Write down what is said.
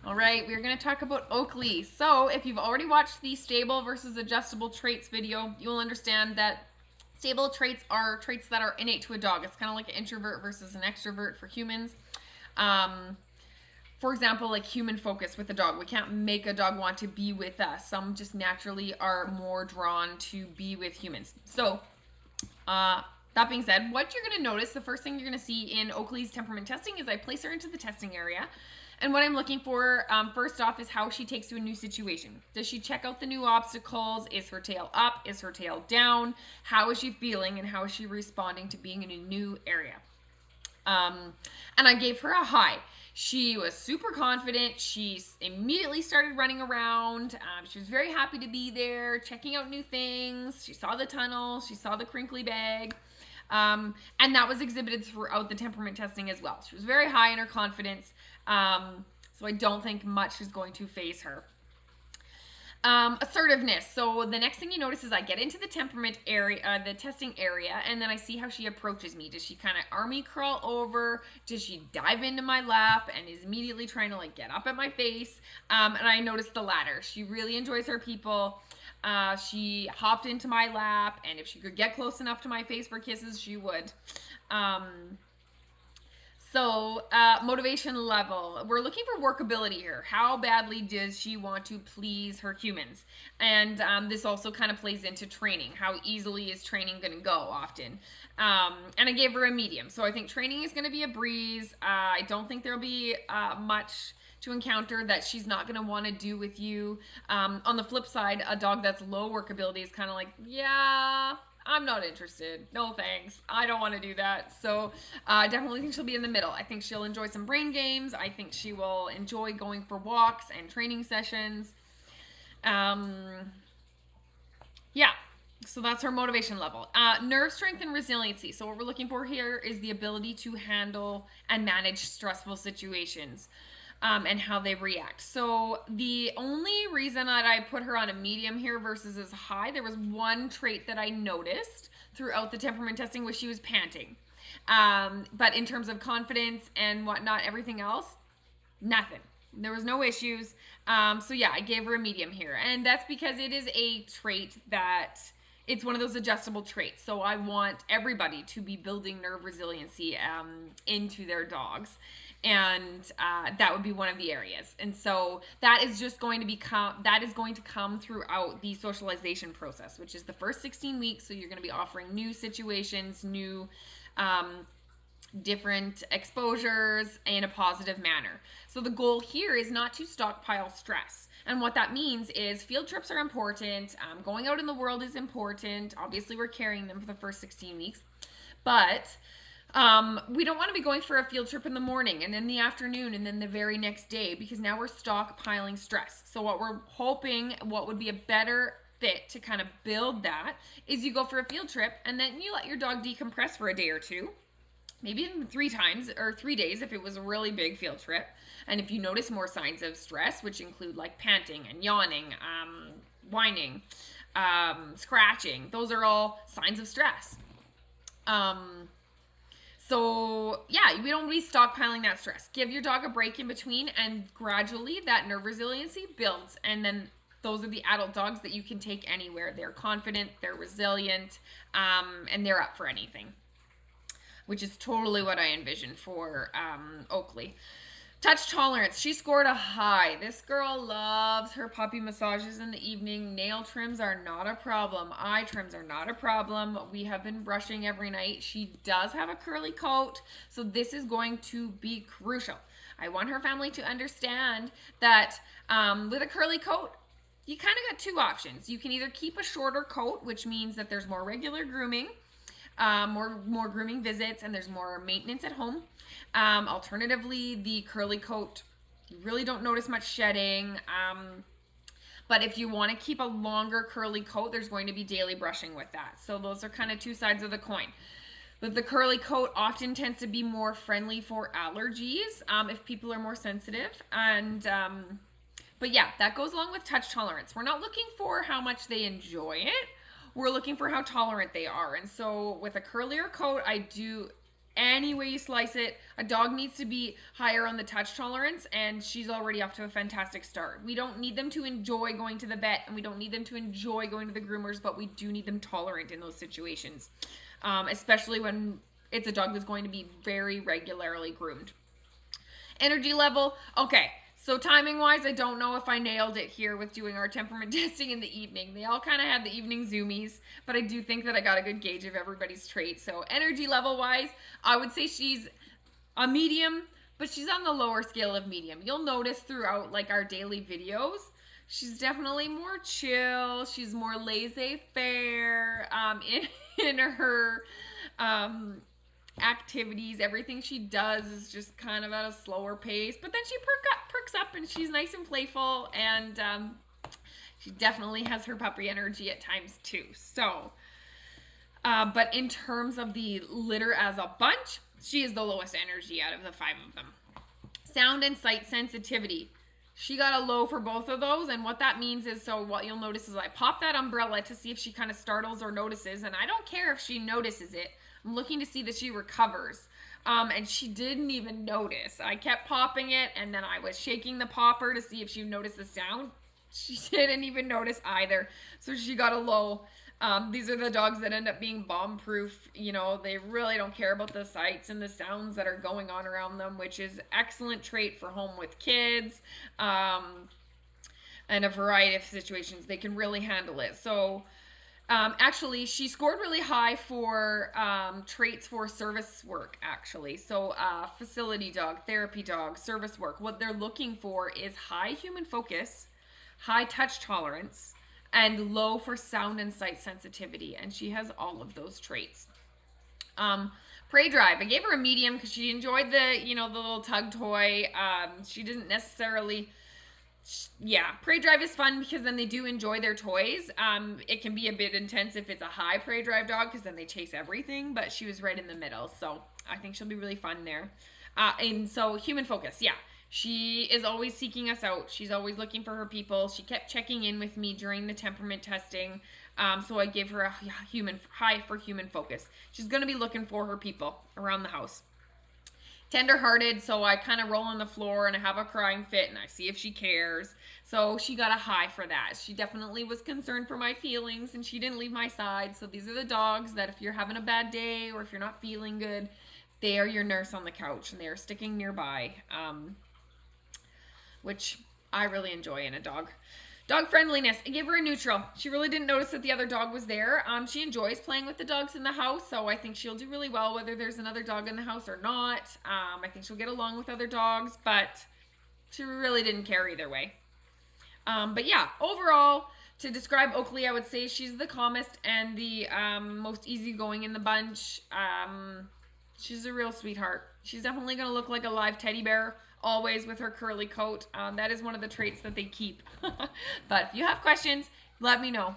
All right, we're going to talk about Oaklee. So, if you've already watched the stable versus adjustable traits video, you'll understand that stable traits are traits that are innate to a dog. It's kind of like an introvert versus an extrovert for humans. Um, for example, like human focus with a dog. We can't make a dog want to be with us. Some just naturally are more drawn to be with humans. So, that being said, what you're going to notice, the first thing you're going to see in Oaklee's temperament testing is I place her into the testing area. And what I'm looking for, first off, is how she takes to a new situation. Does she check out the new obstacles? Is her tail up? Is her tail down? How is she feeling and how is she responding to being in a new area? And I gave her a high. She was super confident. She immediately started running around. She was very happy to be there, checking out new things. She saw the tunnel. She saw the crinkly bag. And that was exhibited throughout the temperament testing as well. She was very high in her confidence. So I don't think much is going to phase her. Assertiveness. So the next thing you notice is I get into the temperament area, the testing area, and then I see how she approaches me. Does she kind of army crawl over? Does she dive into my lap and is immediately trying to like get up at my face? And I noticed the latter. She really enjoys her people. She hopped into my lap, and if she could get close enough to my face for kisses, she would. Motivation level. We're looking for workability here. How badly does she want to please her humans? And this also kind of plays into training. How easily is training going to go often? And I gave her a medium. So I think training is going to be a breeze. I don't think there'll be much to encounter that she's not going to want to do with you. On the flip side, a dog that's low workability is kind of like, yeah, I'm not interested. No thanks. I don't want to do that. So I definitely think she'll be in the middle. I think she'll enjoy some brain games. I think she will enjoy going for walks and training sessions. Yeah. So that's her motivation level. Nerve strength and resiliency. So what we're looking for here is the ability to handle and manage stressful situations. And how they react. So the only reason that I put her on a medium here versus as high, there was one trait that I noticed throughout the temperament testing was she was panting. But in terms of confidence and whatnot, everything else, nothing. There was no issues. So yeah, I gave her a medium here. And that's because it is a trait that it's one of those adjustable traits. So I want everybody to be building nerve resiliency into their dogs. And that would be one of the areas. And so that is just going to come throughout the socialization process, which is the first 16 weeks. So you're going to be offering new situations, new different exposures in a positive manner. So the goal here is not to stockpile stress. And what that means is field trips are important. Going out in the world is important. Obviously, we're carrying them for the first 16 weeks. But we don't want to be going for a field trip in the morning and then the afternoon and then the very next day, because now we're stockpiling stress. So what we're hoping, what would be a better fit to kind of build that is you go for a field trip and then you let your dog decompress for a day or two, maybe even 3 times or 3 days if it was a really big field trip. And if you notice more signs of stress, which include like panting and yawning, whining, scratching, those are all signs of stress. So yeah, we don't be stockpiling that stress. Give your dog a break in between, and gradually that nerve resiliency builds. And then those are the adult dogs that you can take anywhere. They're confident, they're resilient, and they're up for anything, which is totally what I envisioned for Oaklee. Touch tolerance. She scored a high. This girl loves her puppy massages in the evening. Nail trims are not a problem. Eye trims are not a problem. We have been brushing every night. She does have a curly coat, so this is going to be crucial. I want her family to understand that with a curly coat, you kind of got 2 options. You can either keep a shorter coat, which means that there's more regular grooming, more grooming visits, and there's more maintenance at home. Alternatively, the curly coat, you really don't notice much shedding. But if you want to keep a longer curly coat, there's going to be daily brushing with that. So those are kind of 2 sides of the coin. But the curly coat often tends to be more friendly for allergies if people are more sensitive. But yeah, that goes along with touch tolerance. We're not looking for how much they enjoy it. We're looking for how tolerant they are. And so with a curlier coat, I do any way you slice it. A dog needs to be higher on the touch tolerance, and she's already off to a fantastic start. We don't need them to enjoy going to the vet, and we don't need them to enjoy going to the groomers, but we do need them tolerant in those situations, especially when it's a dog that's going to be very regularly groomed. Energy level, okay. So timing wise, I don't know if I nailed it here with doing our temperament testing in the evening. They all kind of had the evening zoomies, but I do think that I got a good gauge of everybody's traits. So energy level wise, I would say she's a medium, but she's on the lower scale of medium. You'll notice throughout like our daily videos, she's definitely more chill. She's more laissez-faire in her activities. Everything she does is just kind of at a slower pace, but then she perks up and she's nice and playful, and she definitely has her puppy energy at times too. So but in terms of the litter as a bunch, she is the lowest energy out of the 5 of them. Sound and sight sensitivity, she got a low for both of those, and what that means is, so what you'll notice is I pop that umbrella to see if she kind of startles or notices, and I don't care if she notices it. I'm looking to see that she recovers. And she didn't even notice. I kept popping it, and then I was shaking the popper to see if she noticed the sound. She didn't even notice either. So she got a low. These are the dogs that end up being bomb-proof. You know, they really don't care about the sights and the sounds that are going on around them, which is excellent trait for home with kids. And a variety of situations. They can really handle it. So actually, she scored really high for traits for service work, actually. So facility dog, therapy dog, service work. What they're looking for is high human focus, high touch tolerance, and low for sound and sight sensitivity. And she has all of those traits. Prey drive. I gave her a medium because she enjoyed the little tug toy. She didn't necessarily... Yeah, prey drive is fun because then they do enjoy their toys. It can be a bit intense if it's a high prey drive dog because then they chase everything, but she was right in the middle, so I think she'll be really fun there. And so human focus, yeah. She is always seeking us out. She's always looking for her people. She kept checking in with me during the temperament testing, so I gave her a high for human focus. She's going to be looking for her people around the house. Tender-hearted, so I kind of roll on the floor and I have a crying fit and I see if she cares. So she got a high for that. She definitely was concerned for my feelings and she didn't leave my side. So these are the dogs that if you're having a bad day or if you're not feeling good, they are your nurse on the couch and they are sticking nearby, which I really enjoy in a dog. Dog friendliness, I gave her a neutral. She really didn't notice that the other dog was there. She enjoys playing with the dogs in the house, so I think she'll do really well whether there's another dog in the house or not. I think she'll get along with other dogs, but she really didn't care either way. But yeah, overall, to describe Oaklee, I would say she's the calmest and the most easygoing in the bunch. She's a real sweetheart. She's definitely going to look like a live teddy bear, always with her curly coat. That is one of the traits that they keep. But if you have questions, let me know.